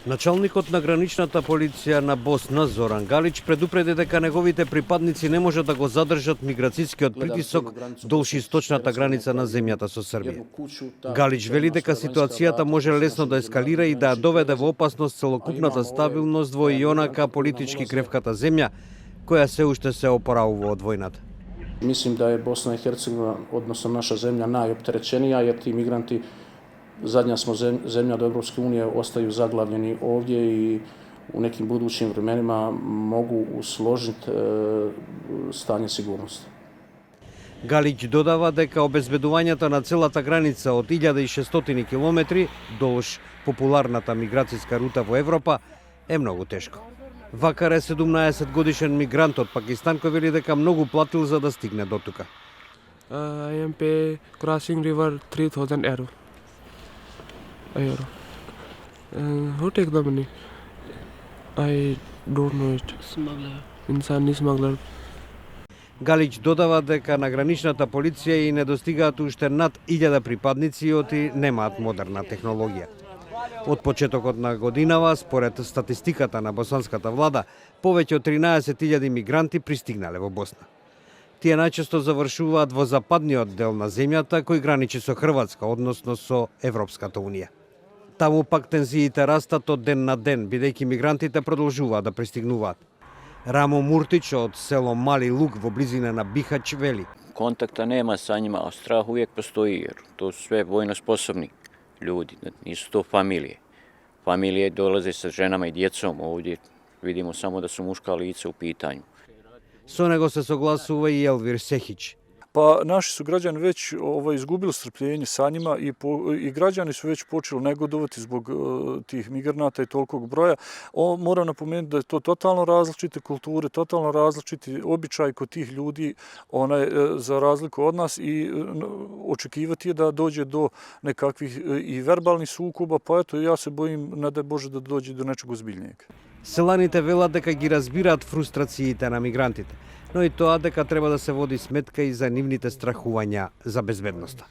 Началникот на граничната полиција на Босна Зоран Галич предупреди дека неговите припадници не може да го задржат миграцијскиот притисок долж источната граница на земјата со Србија. Галич вели дека ситуацијата може лесно да ескалира и да ја доведе во опасност целокупната стабилност во и онака политички кревката земја, која се уште се опоравува од војната. Mislim da je Bosna i Hercegovina, odnosno naša zemlja, najopterećenija jer ti migranti, zadnja smo zemlja do Evropske unije, ostaju zaglavljeni ovdje i u nekim budućim vremenima mogu usložiti stanje sigurnosti. Галич додава дека обезбедувањето на целата граница од 1600 километри долж популарната миграцијска рута во Европа е многу тешко. Вакар е 17 годишен мигрант од Пакистан кој вели дека многу платил за да стигне до тука. I am pay crossing river 3000 euro. Who take the money? I don't know it. Smuggler. Insani smuggler. Галич додава дека на граничната полиција и недостигаат уште над 1000 припадници оти немаат модерна технологија. Од почетокот на годинава, според статистиката на босанската влада, повеќе од 13.000 мигранти пристигнале во Босна. Тие најчесто завршуваат во западниот дел на земјата кој граничи со Хрватска, односно со Европската унија. Таму пак тензиите растат од ден на ден, бидејќи мигрантите продолжуваат да пристигнуваат. Рамо Муртич од село Мали Луг во близина на Бихач вели: Kontakta nema sa njima, a strah uvijek postoji jer to su sve vojno sposobni ljudi, nisu to familije. Familije dolaze sa ženama i djecom, ovdje vidimo samo da su muška lica u pitanju. Со него се согласува и Елвир Сехич. Pa naši su građani već izgubili strpljenje sa njima i građani su već počeli negodovati zbog tih migranata i tolikog broja. Moram napomenuti da je to totalno različite kulture, totalno različiti običaj kod tih ljudi za razliku od nas i očekivati je da dođe do nekakvih i verbalnih sukoba, pa eto ja se bojim, ne daj Bože, da dođe do nečeg ozbiljnijeg. Селаните велат дека ги разбираат фрустрациите на мигрантите, но и тоа дека треба да се води сметка и за нивните страхувања за безбедноста.